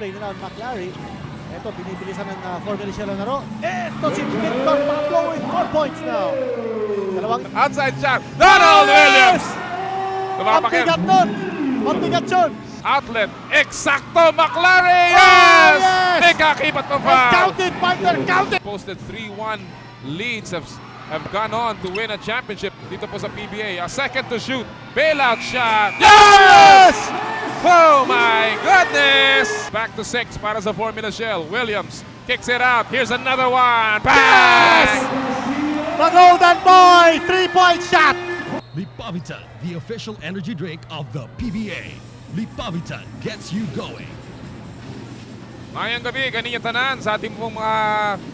Play nila ang McLary. Ito, binibilisan ng Formula Shell ang laro. Ito si Victor Pablo with 4 points now. Dalawang Outside shot. Donald Williams! Tumapakit. Mabigat nun! Mabigat yun! Outlet. Eksakto. McLaren. Yes! yes! May kakibat pa And foul. counted, partner, counted! Posted 3-1 leads have gone on to win a championship dito po sa PBA. A second to shoot. Bailout shot. Yes! Oh my goodness! Back to 6 para sa Formula Shell. Williams kicks it out. Here's another one. Yes! Bang! The Golden Boy, 3-point shot! Lipavitan, the official energy drink of the PBA. Lipavitan gets you going. Mayang gabi, ganyan tanan sa ating pong mga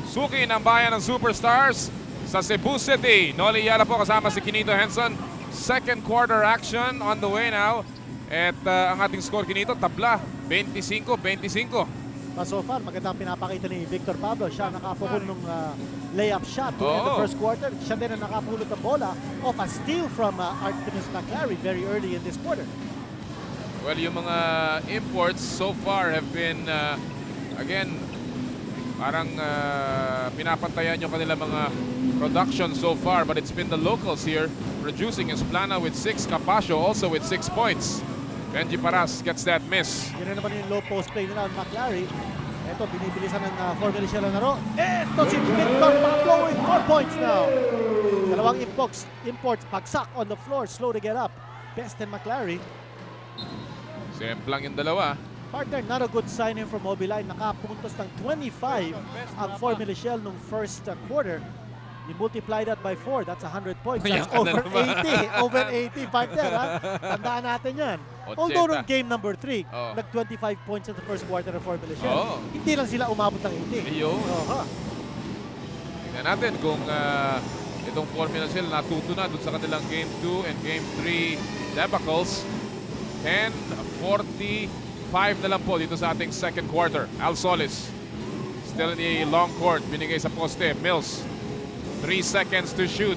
suki ng bayan ng Superstars sa Cebu City. Noli Yala po kasama si Kinito Henson. Second quarter action on the way now. At ang ating score Kinito, tabla, 25-25. So far, magandang pinapakita ni Victor Pablo. Siya nakapukul ng layup shot to end the Oh. first quarter. Siya din ang nakapulot ng bola off a steal from Artemis McLary very early in this quarter. Well, yung mga imports so far have been, again, parang pinapantayan yung kanila mga production so far. But it's been the locals here producing. Esplana with 6, Capasio also with 6 points. Benji Paras gets that miss. Yun na naman yung low post play nila ang McLary. Ito, binibilisan ng Formula Shell ang laro. Ito si Victor Pablo with 4 points now. Dalawang imports, pagsak on the floor, slow to get up. Best and McLary. Semplang yung dalawa. Partner, not a good sign in from Mobiline. Nakapuntos ng 25 ang Formula Shell nung first quarter. You multiply that by 4, that's 100 points. That's Yan over na naman. 80. Over 80, partner. Ha? Tandaan natin yan. Although nung game number 3, Oh. nag-25 points in the first quarter ng Formula Shell. Oh. Hindi lang sila umabot ng 80. Ayun. Oha. Tingnan natin kung itong Formula Shell natuto na dun sa kanilang Game 2 and Game 3 debacles. 10-45 na lang po dito sa ating second quarter. Al Solis still in the long court. Binigay sa poste. Mills. 3 seconds to shoot.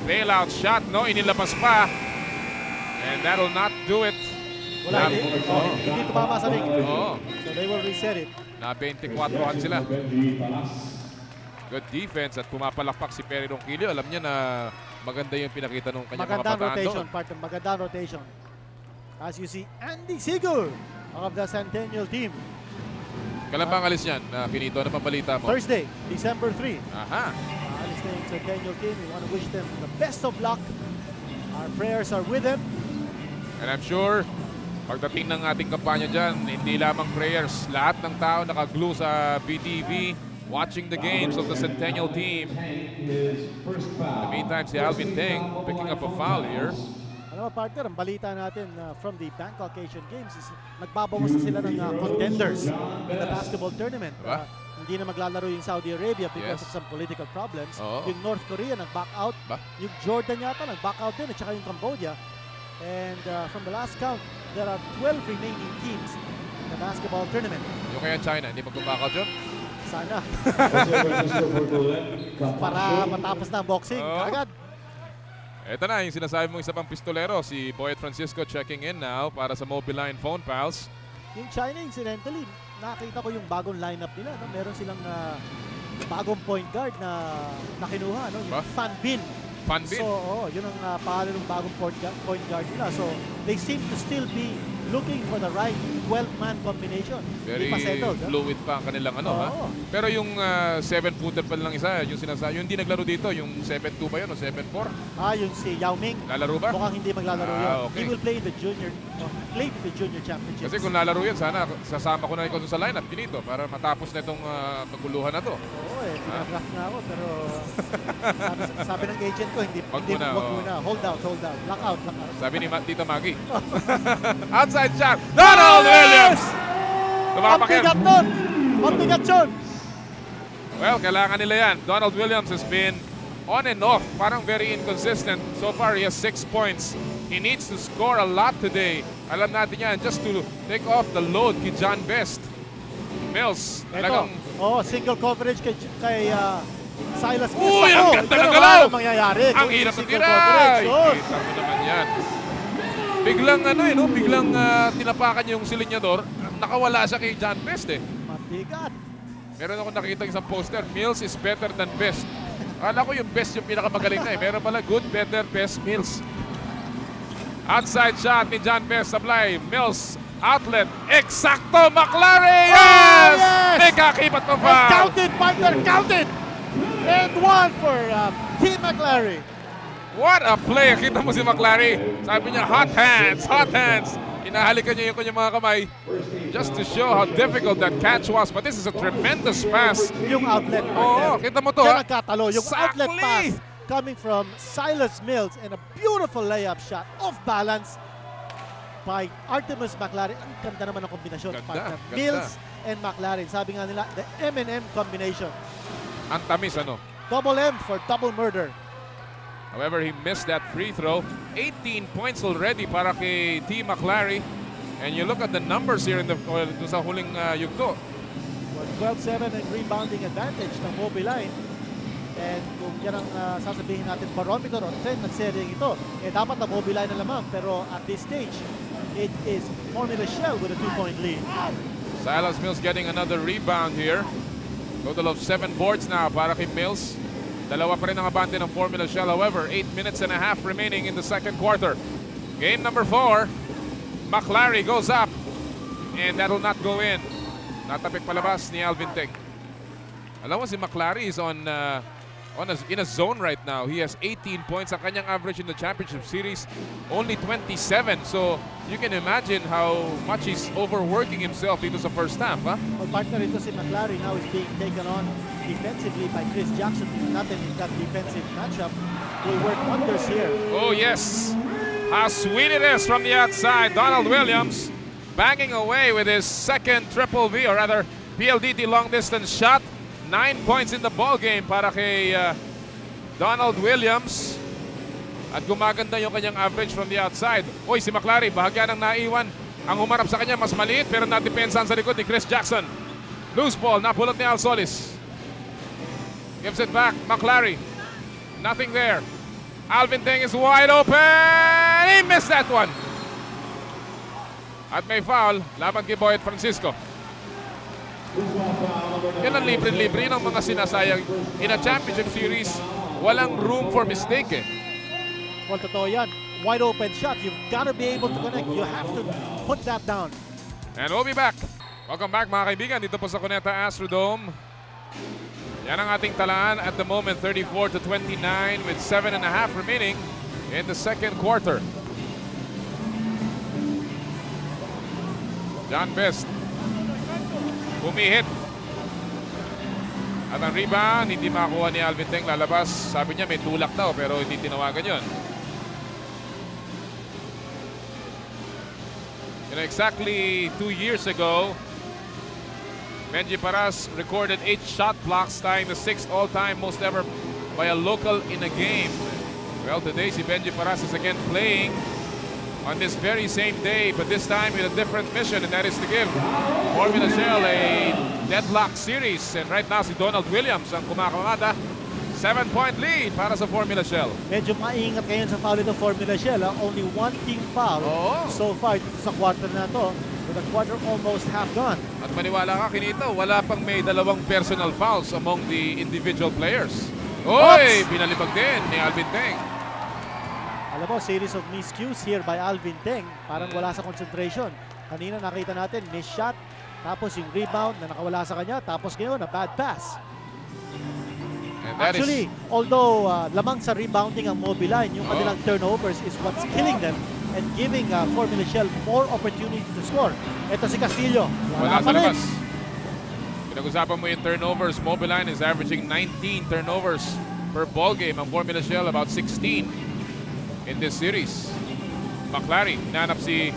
Bailout shot. No, inilabas pa. And that'll not do it. Wala, hindi tumama sa ring. Oo. So they will reset it. Na 24-an sila. Good defense at pumapalakpak si Perry Ronquillo. Alam niya na maganda yung pinakita ng kanyang mga Magandang bataan rotation, doon. partner. Magandang rotation. As you see, Andy Sigur of the Centennial team. Kailan bang alis yan? Kinito, ano pang balita mo? Thursday, December 3. Aha. Alis na yung Centennial team. We want to wish them the best of luck. Our prayers are with them. And I'm sure, pagdating ng ating kampanya dyan, hindi lamang prayers. Lahat ng tao nakaglue sa BTV, watching the games of the Centennial team. In the meantime, si Alvin Teng picking up a foul here. Ano ba, partner, ang balita natin from the Bangkok Asian Games is nagbabawas na sila ng contenders in the basketball tournament. Diba? Hindi na maglalaro yung Saudi Arabia because Yes. of some political problems. Oo. Yung North Korea nag-back out. Ba? Yung Jordan yata nag-back out din at saka yung Cambodia. And from the last count, there are 12 remaining teams in the basketball tournament. Yung kaya China, hindi magbabakaw dyan? Sana. Para matapos na ang boxing. Oo. Agad. Ito na, yung sinasabi mong isa pang pistolero, si Boyet Francisco checking in now para sa Mobiline Phone Pals. Yung China, incidentally, nakita ko yung bagong lineup nila. No? Meron silang bagong point guard na kinuha. No? Yung Ba? Fan Bin. Fan Bin. So, yun ang pangalan ng bagong point guard nila. So, they seem to still be looking for the right 12-man combination. Very Hindi pa settled. fluid pa ang kanilang ano, ha? Oo. Pero yung 7-footer pa lang isa, yung sinasabi, yung hindi naglaro dito, yung 7-2 ba yun o 7-4? Yung si Yao Ming. Lalaro ba? Mukhang hindi maglalaro yun. Okay. He will play in the junior, play in the junior championships. Kasi kung lalaro yan, sana sasama ko na ikaw dun sa lineup, Kinito, para matapos na itong kaguluhan na to. Oo pinadraft nga ako pero sabi ng agent ko, hindi Wag muna, wag oo. muna. Hold out. Lock out. Sabi ni Tita Maggie. Outside shot, Donald Williams! Tumapakit. Mabigat nun! Mabigat yun! Well, kailangan nila yan. Donald Williams has been on and off, parang very inconsistent. So far, he has 6 points. He needs to score a lot today. Alam natin yan, just to take off the load kay John Best. Mills, talagang... Single coverage kay Silas Mills. Uy, ang ganda ng ganun galaw! ang mangyayari. Ang Kung hirap na single tira! coverage, yun. Kita mo naman yan. Biglang biglang tinapakan niya yung silinyador. nakawala siya kay John Best eh. Mabigat. Meron ako nakita isang poster, Mills is better than Best. Akala ko yung Best yung pinakamagaling na eh. Meron pala good, better, best, Mills. Outside shot ni John Best, supply, Mills, outlet, eksakto, McLaren! Yes! yes! May kakibat pa And foul! counted, partner, counted! And one for Team McLaren. What a play! Kita mo si McLaren. Sabi niya, hot hands, hot hands. Inahalikan niya yung kanyang mga kamay just to show how difficult that catch was. But this is a tremendous pass. Yung outlet, Oo, partner. kita mo to Diyan ha. nagkatalo. Yung outlet Exactly. pass coming from Silas Mills and a beautiful layup shot off balance by Artemis McLaren. Ang ganda naman ng kombinasyon, Ganda, partner. ganda. Mills and McLaren. Sabi nga nila, the M&M combination. Ang tamis ano. Double M for double murder. However, he missed that free throw. 18 points already para kay T. McLaren. And you look at the numbers here in the sa huling yugto. 12-7 and rebounding advantage ng Mobiline. And kung yan ang sasabihin natin barometer o trend ng seryeng ito, eh dapat na Mobiline na lamang. Pero at this stage, it is Formula Shell with a 2-point lead. Silas Mills getting another rebound here. Total of 7 boards now para kay Mills. Dalawa pa rin ang abante ng Formula Shell. However, 8 minutes and a half remaining in the second quarter. Game number 4. McLaren goes up. And that will not go in. Natapik palabas ni Alvin Teng. Alam mo si McLaren is in a zone right now. He has 18 points. Ang kanyang average in the championship series, only 27. So you can imagine how much he's overworking himself dito sa first half. Ha? Well, partner ito si McLaren now is being taken on defensively by Chris Jackson. Tingnan natin in that defensive matchup will work wonders here. Oh yes, how sweet it is from the outside. Donald Williams banging away with his second triple V, or rather PLDT long distance shot. 9 points in the ball game para kay Donald Williams. At gumaganda yung kanyang average from the outside. Oy, si McLaren, bahagya ng naiwan. Ang humarap sa kanya mas maliit pero nadepensahan sa likod ni Chris Jackson. Loose ball, napulot ni Al Solis. Gives it back, McLaren. Nothing there. Alvin Teng is wide open. He missed that one. At may foul, laban kay Boyd Francisco. Yan ang libre-libre. Yun ang mga sinasayang. In a championship series, walang room for mistake eh. Well, totoo yan. Wide open shot. You've got to be able to connect. You have to put that down. And we'll be back. Welcome back mga kaibigan. Dito po sa Cuneta Astrodome. Yan ang ating talaan at the moment, 34-29 with 7.5 remaining in the second quarter. John Best humihit. At ang rebound, hindi makakuha ni Alvin Teng, lalabas. Sabi niya may tulak daw pero hindi tinawagan yun. You know, exactly 2 years ago, Benji Paras recorded 8 shot blocks, tying the 6th all-time most ever by a local in a game. Well, today si Benji Paras is again playing on this very same day, but this time with a different mission, and that is to give Formula Shell a deadlock series. And right now si Donald Williams ang kumakamada. 7-point lead para sa Formula Shell. Medyo maingat ngayon sa foul ito Formula Shell. Only one team foul so far dito sa quarter na to. With a quarter almost half gone. At maniwala ka, Kinito, wala pang may dalawang personal fouls among the individual players. Oy! Binalibag din ni Alvin Teng. Alam mo, series of miscues here by Alvin Teng. Parang wala sa concentration. Kanina nakita natin, miss shot. Tapos yung rebound na nakawala sa kanya. Tapos ngayon, a bad pass. And that Actually, although lamang sa rebounding ang Mobiline, yung kanilang turnovers is what's killing them and giving Formula Shell more opportunity to score. Ito si Castillo. Wala sa pa rin. labas. Pinag-usapan mo yung turnovers. Mobiline is averaging 19 turnovers per ball game. Ang Formula Shell about 16 in this series. McLaren, hinanap si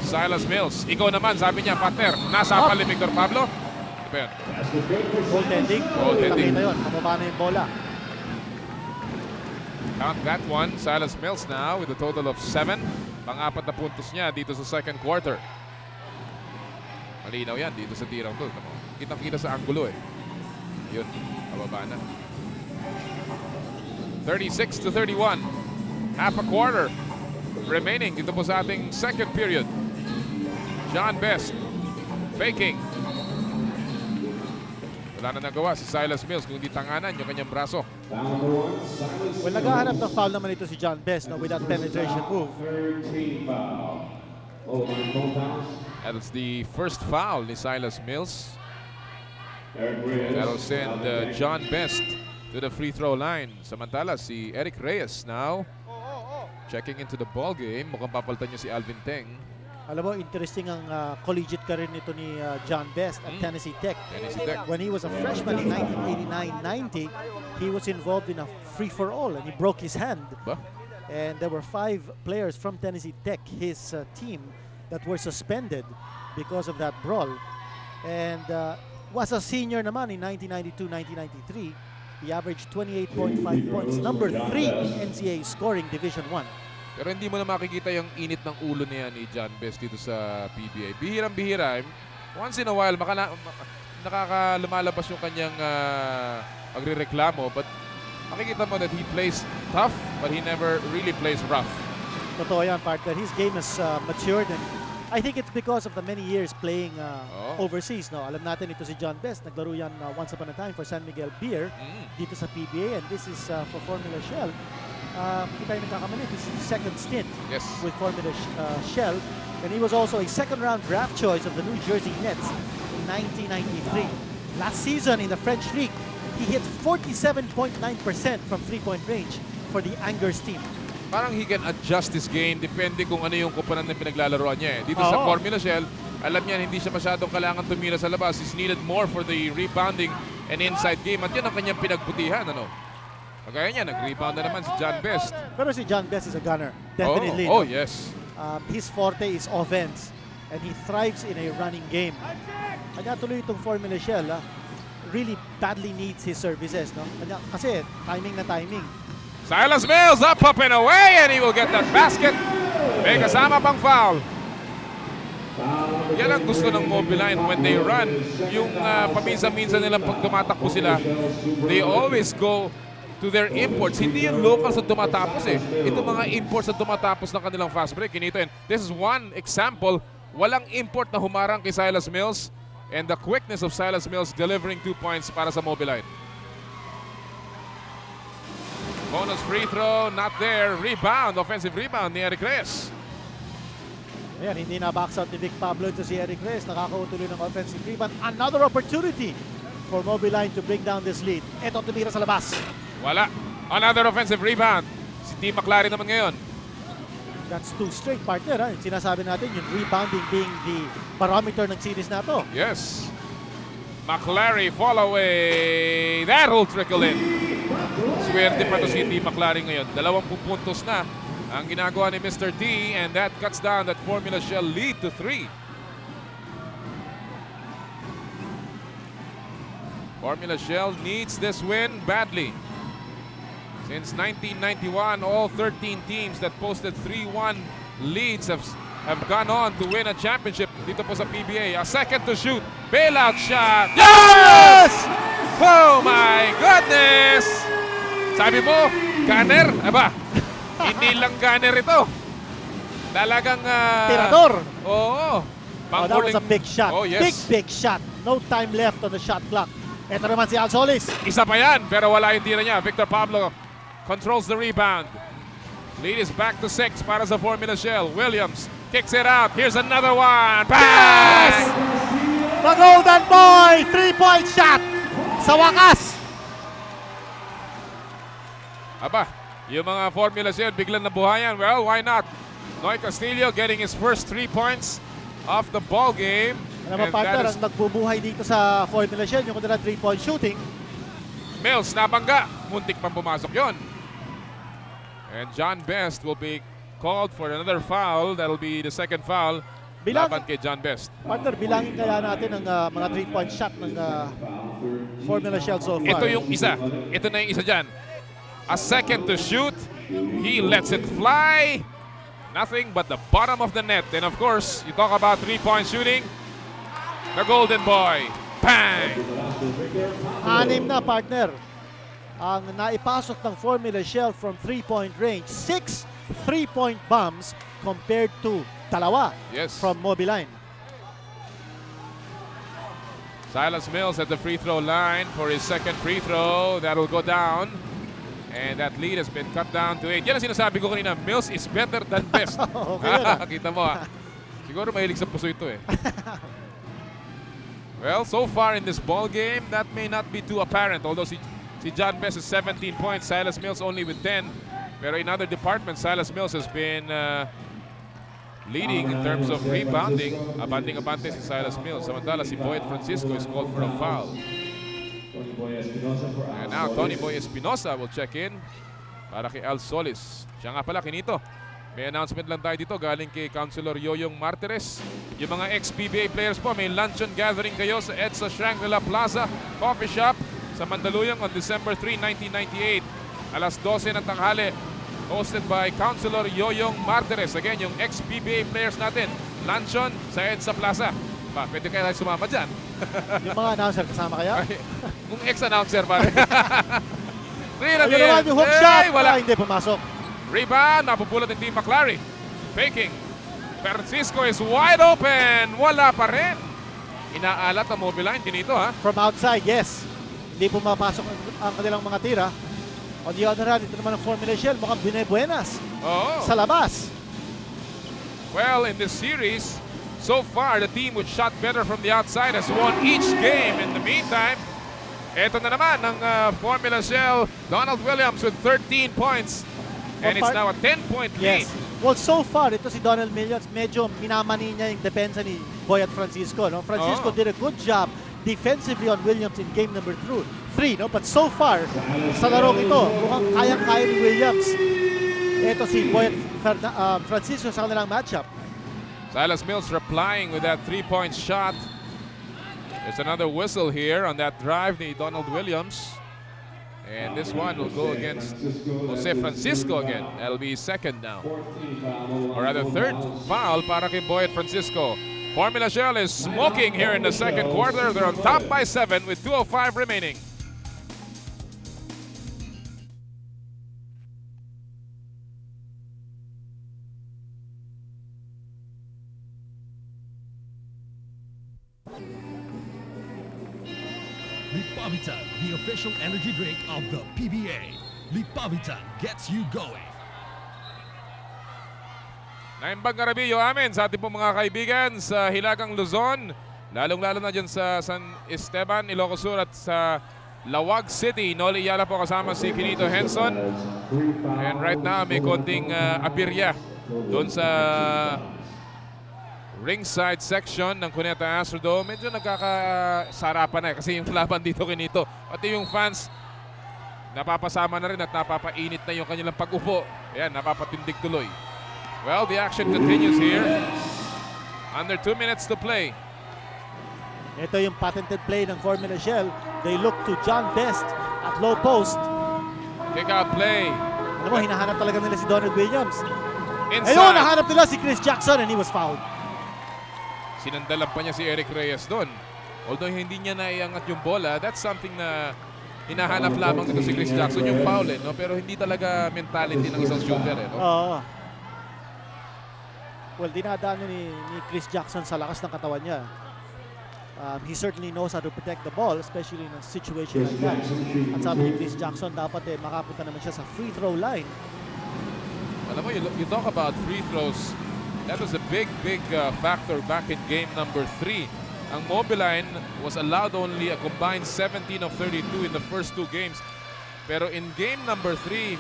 Silas Mills. Ikaw naman, sabi niya, partner, nasa ni Victor Pablo. Ito pa yun. Goaltending. Goaltending. Nakita yun. Pababa na yung bola. Count that one. Silas Mills now with a total of 7. Pang-apat na puntos niya dito sa second quarter. Malinaw yan dito sa tirang to. Kitang-kita sa anggulo eh. Yun, pababa na. 36-31. Half a quarter remaining dito po sa ating second period. John Best Faking. Wala na nagawa si Silas Mills kung hindi tanganan yung kanyang braso. Well, naghahanap ng foul naman ito si John Best, no, with that penetration move. That's the first foul ni Silas Mills. That'll send John Best to the free throw line. Samantala si Eric Reyes now checking into the ball game. Mukhang papalitan niya si Alvin Teng. Alam mo, interesting ang collegiate career nito ni John Best at Tennessee Tech. Tennessee Tech. When he was a freshman in 1989-90, he was involved in a free-for-all and he broke his hand. Ba? And there were 5 players from Tennessee Tech, his team, that were suspended because of that brawl. And was a senior naman in 1992-1993. He averaged 28.5 points, number 3 in NCAA scoring Division 1. Pero hindi mo na makikita yung init ng ulo niya ni John Best dito sa PBA. Bihirang-bihira. Once in a while, nakakalumalabas yung kanyang pagrereklamo. But makikita mo that he plays tough, but he never really plays rough. Totoo yan, partner. His game has matured, and I think it's because of the many years playing overseas. No? Alam natin ito si John Best. Naglaro yan once upon a time for San Miguel Beer dito sa PBA, and this is for Formula Shell. Hindi tayo nagkakamali. This is his second stint with Formula Shell. And he was also a second-round draft choice of the New Jersey Nets in 1993. Last season in the French League, he hit 47.9% from three-point range for the Angers team. Parang he can adjust his game depende kung ano yung kumpanan na pinaglalaroan niya. Dito sa Formula Shell, alam niya hindi siya masyadong kailangan tumira sa labas. He's needed more for the rebounding and inside game. At yan ang kanyang pinagbutihan. Kagaya niya, nag-rebound na naman si John Best. Pero si John Best is a gunner. Definitely. Oh, yes. His forte is offense. And he thrives in a running game. Kanya tuloy itong Formula Shell, really badly needs his services. No? Kanya, kasi timing na timing. Silas Mills up and away, and he will get that basket. May kasama pang foul. Yan ang gusto ng Mobiline when they run. Yung paminsan-minsan nilang pag tumatakbo sila, they always go to their imports. Hindi yung locals na tumatapos Ito mga imports na tumatapos ng kanilang fast break. Kinito, and this is one example. Walang import na humarang kay Silas Mills, and the quickness of Silas Mills delivering 2 points para sa Mobiline. Bonus free throw, not there. Rebound, offensive rebound ni Eric Reyes. Ayan, hindi na box out ni Vic Pablo ito si Eric Reyes. Nakakautuloy ng offensive rebound. Another opportunity for Mobiline to bring down this lead. Ito tumira sa labas. Wala. Another offensive rebound. Si T. McLaren naman ngayon. That's 2 straight, partner. Sinasabi natin yung rebounding being the barometer ng series na to. Yes. McLaren fall away. That'll trickle in. Swerte pa to si T. McLaren ngayon. 20 puntos na ang ginagawa ni Mr. T, and that cuts down that Formula Shell lead to 3. Formula Shell needs this win badly. Since 1991, all 13 teams that posted 3-1 leads have gone on to win a championship dito po sa PBA. A second to shoot. Bailout shot. Yes! Oh my goodness! Sabi mo, gunner? Aba, hindi lang gunner ito. Talagang... Tirador! Oo. That was a big shot. Oh, yes. Big shot. No time left on the shot clock. Ito naman si Al Solis. Isa pa yan, pero wala yung tira niya. Victor Pablo controls the rebound. Lead is back to 6 para sa Formula Shell. Williams kicks it out. Here's another one. Pass! Yes! The Golden Boy! 3-point shot! Sa wakas! Aba, yung mga Formula Shell biglang nabuhayan. Well, why not? Noy Castillo getting his first 3 points off the ball game. Ano ba, partner, ang nagbubuhay dito sa Formula Shell, yung kung 3-point shooting. Mills, nabangga. Muntik pang pumasok yon. And John Best will be called for another foul. That'll be the second foul laban kay John Best. Partner, bilangin kaya natin ang mga 3-point shot ng Formula Shell so far. Ito yung isa. Ito na yung isa dyan. A second to shoot. He lets it fly. Nothing but the bottom of the net. And of course, you talk about 3-point shooting. The Golden Boy. Bang! 6 na, partner, ang naipasok ng Formula Shell from 3-point range. 6 3-point bombs compared to 2 Yes. from Mobiline. Silas Mills at the free throw line for his second free throw. That'll go down. And that lead has been cut down to 8. Yan ang sinasabi ko kanina, Mills is better than best. Okay yun, ah. Kita mo ah. Siguro mahilig sa puso ito eh. Well, so far in this ball game, that may not be too apparent. Although si John Best is 17 points, Silas Mills only with 10. Pero in other departments, Silas Mills has been leading in terms of rebounding. Abanting-abante si Silas Mills. Samantala si Boyd Francisco is called for a foul. And now Tony Boy Espinosa will check in para kay Al Solis. Siya nga pala, Kinito. May announcement lang tayo dito galing kay Councilor Yoyong Martires. Yung mga ex-PBA players po, may luncheon gathering kayo sa EDSA Shangri-La Plaza Coffee Shop sa Mandaluyong on December 3, 1998. Alas 12 ng tanghali. Hosted by Councilor Yoyong Martires. Again, yung ex-PBA players natin. Luncheon sa EDSA Plaza. Pwede kayo sumama dyan. Yung mga announcer kasama kaya? Kung ex-announcer pa rin. Ayun naman yung hook shot. Wala. Hindi pumasok. Rebound, napupulot ni Team McClary. Faking. Francisco is wide open. Wala pa rin. Inaalat ang mobile line. Dinito ha. From outside, yes. Hindi pumapasok ang kanilang mga tira. On the other hand, ito naman ang Formula Shell. Mukhang binebuenas Oo. sa labas. Well, in this series, so far, the team which shot better from the outside has won each game. In the meantime, eto na naman ang Formula Shell. Donald Williams with 13 points. And it's now a 10-point lead. Yes. Well, so far, ito si Donald Williams, medyo minamani niya yung depensa ni Boy at Francisco. No? Francisco did a good job defensively on Williams in game number 3. No? But so far, sa larong ito, mukhang kayang-kaya ni Williams. Ito si Boy at Francisco sa kanilang matchup. Silas Mills replying with that 3-point shot. There's another whistle here on that drive ni Donald Williams. And this one will go against Jose Francisco again. That'll be second now. Or rather third foul para kay Boyd Francisco. Formula Shell is smoking here in the second quarter. They're on top by 7 with 2:05 remaining. Lipavitan, the official energy drink of the PBA. Lipavitan gets you going. Naimbang Garabillo amin sa ating pong mga kaibigan sa Hilagang Luzon. Lalong-lalo na dyan sa San Esteban, Ilocos Sur at sa Lawag City. Noli Yala po kasama si Kinito Henson. And right now may konting apirya doon sa ringside section ng Cuneta Astrodome. Medyo nagkakasarapan na kasi yung laban dito Kinito. Pati yung fans napapasama na rin at napapainit na yung kanilang pag-upo. Ayan, napapatindig tuloy. Well, the action continues here. Under 2 minutes to play. Ito yung patented play ng Formula Shell. They look to John Best at low post. Kick out play. Alam mo, hinahanap talaga nila si Donald Williams. Inside. Ayun, nahanap nila si Chris Jackson and he was fouled. Sinandalan pa niya si Eric Reyes doon. Although hindi niya naiangat yung bola, that's something na hinahanap lamang nito si Chris Jackson, yung foul no? Pero hindi talaga mentality ng isang shooter no? Oo. Well, dinadaan ni Chris Jackson sa lakas ng katawan niya. He certainly knows how to protect the ball, especially in a situation like that. At sabi ni Chris Jackson, dapat makapunta naman siya sa free throw line. Alam mo, you talk about free throws. That was a big factor back in game number 3. Ang Mobiline was allowed only a combined 17 of 32 in the first 2 games. Pero in game number 3,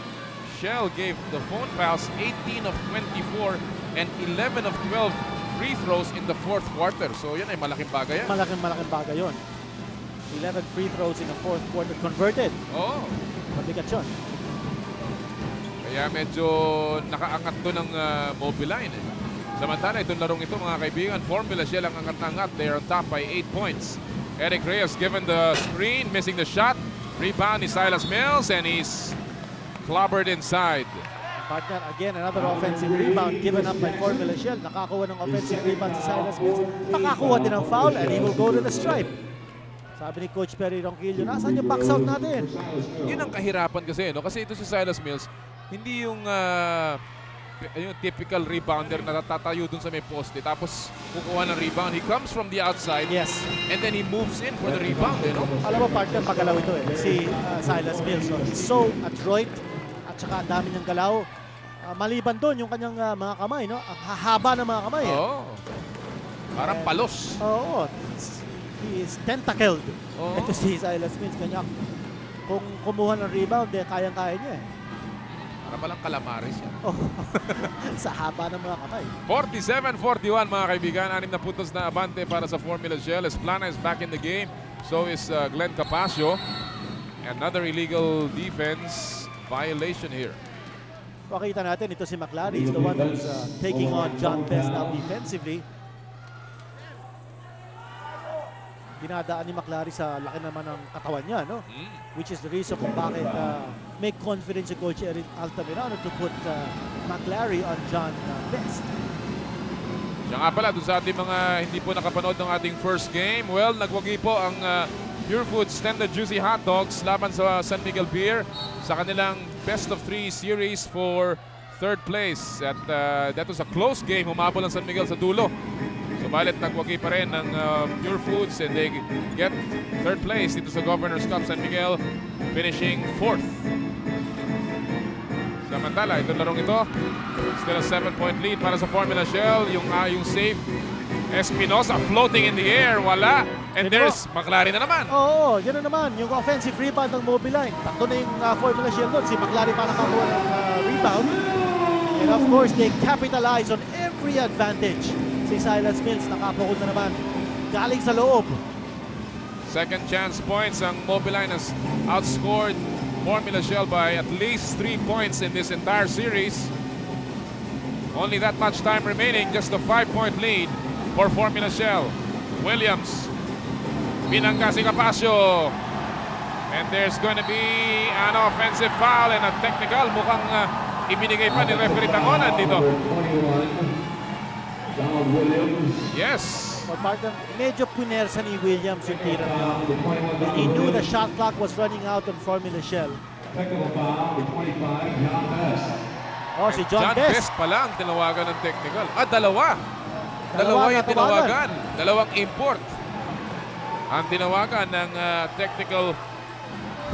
Shell gave the Phone Pals 18 of 24 and 11 of 12 free throws in the fourth quarter. So yan ay malaking bagay yan. Malaking bagay yun. 11 free throws in the fourth quarter converted. Oo. Mabigat yun. Kaya medyo nakaangat to ng Mobiline. Samantala, itong larong ito mga kaibigan, Formula Shell ang angat-angat. They are on top by 8 points. Eric Reyes given the screen, missing the shot. Rebound ni Silas Mills and he's clobbered inside. Partner, again, another offensive rebound given up by Formula Shell. Nakakuha ng offensive rebound si Silas Mills. Nakakuha din ng foul and he will go to the stripe. Sabi ni Coach Perry Ronquillo, nasaan yung box out natin? Yun ang kahirapan kasi, no? Kasi ito si Silas Mills, hindi yung yung typical rebounder na tatayo dun sa may poste tapos kukuha ng rebound. He comes from the outside Yes. and then he moves in for the rebound. Alam mo, partner, pagalaw ito si Silas Mills. So, he's so adroit at saka ang dami niyang galaw. Maliban doon yung kanyang mga kamay, no? Ang hahaba ng mga kamay. Oh. Parang palos. Oo. He is tentacled. Oo. Ito si Silas Mills. Kanya, kung kumuha ng rebound, kayang-kaya niya eh. Para palang calamares yan. Oh. Sa haba ng mga kamay. 47-41 mga kaibigan. 6 na puntos na abante para sa Formula Shell. Esplana is back in the game. So is Glenn Capasio. Another illegal defense violation here. Pakita natin, ito si McLary. He's the one who's taking on John Best now defensively. Dinadaan ni McLary sa laki naman ng katawan niya, no? Which is the reason kung bakit may confidence si Coach Erin Altamirano to put McLary on John Best. Siya nga pala, doon sa ating mga hindi po nakapanood ng ating first game, well, nagwagi po ang Pure Foods Tender Juicy Hot Dogs laban sa San Miguel Beer sa kanilang best of 3 series for third place. At that was a close game, humabol ang San Miguel sa dulo. Subalit nagwagi pa rin ng Pure Foods and they get third place dito sa Governor's Cup. San Miguel finishing 4th. Samantala, itong larong ito, still a 7-point lead para sa Formula Shell. Yung save, Espinosa floating in the air, wala. And there's McLary na naman. Oo, yan na naman. Yung offensive rebound ng Mobiline. Takto na yung Formula Shell doon. Si McLary pa nakakuha ng rebound. And of course, they capitalize on every advantage. Si Silas Mills nakapukol na naman galing sa loob. Second chance points. Ang Mobiline has outscored Formula Shell by at least 3 points in this entire series. Only that much time remaining. Just a 5-point lead for Formula Shell. Williams. Binangga si Capasio. And there's going to be an offensive foul and a technical. Mukhang ibinigay pa ni referee Tangonan dito. Yes. Or partner, medyo punersa ni Williams yung tira niya. And he knew the shot clock was running out on Formula Shell. Oh, si John Best. Pa lang tinawagan ng technical. Dalawa. Dalawa yung tinawagan. Dalawang import ang tinawagan ng technical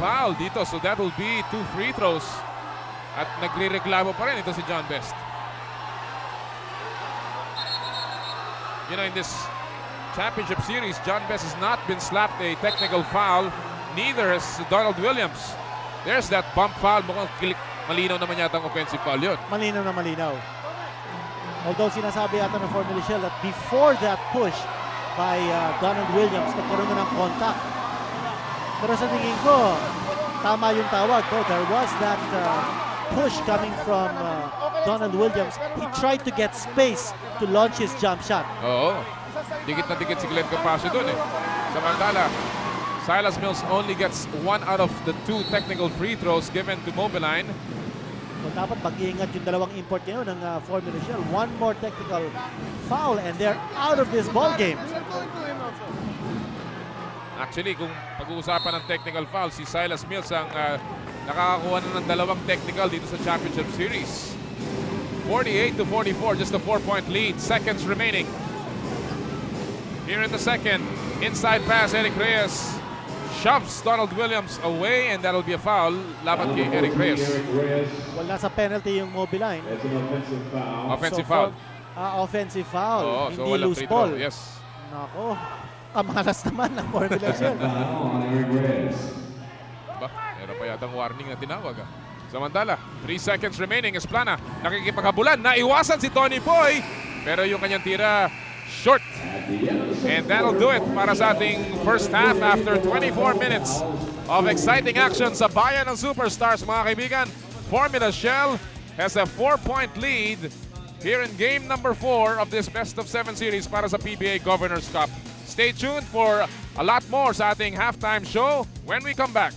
foul dito. So that will be 2 free throws. At nagre-reklamo pa rin ito si John Best. You know, in this championship series, John Best has not been slapped a technical foul. Neither has Donald Williams. There's that bump foul. Mukhang malinaw naman yata ang offensive foul yun. Malinaw na malinaw. Although sinasabi yata ng Formula Shell that before that push by Donald Williams, nagkaroon na ng contact. Pero sa tingin ko, tama yung tawag ko. There was that push coming from Donald Williams. He tried to get space to launch his jump shot. Oo. Dikit na dikit si Glenn Capasio doon eh. Samantala, Silas Mills only gets 1 out of the 2 technical free throws given to Mobiline. So dapat mag-iingat yung dalawang import ngayon ng Formula Shell. One more technical foul and they're out of this ball game. Actually, kung pag-uusapan ng technical foul, si Silas Mills ang nakakakuha na ng dalawang technical dito sa championship series. 48-44, just a 4-point lead. Seconds remaining. Here in the second, inside pass, Eric Reyes shoves Donald Williams away and that'll be a foul laban kay Eric Reyes. Wala sa penalty yung Mobiline. Offensive foul. Offensive foul. Oo, Hindi so walang loose free ball. throw. Yes. Nako, amalas naman ng Formula Shell. Ba, meron pa yatang warning na tinawag. Samantala, 3 seconds remaining. Esplana, nakikipaghabulan. Naiwasan si Tony Boy. Pero yung kanyang tira, short. And that'll do it para sa ating first half after 24 minutes of exciting action sa Bayan ng Superstars, mga kaibigan. Formula Shell has a 4-point lead here in game number 4 of this best of 7 series para sa PBA Governor's Cup. Stay tuned for a lot more sa ating halftime show when we come back.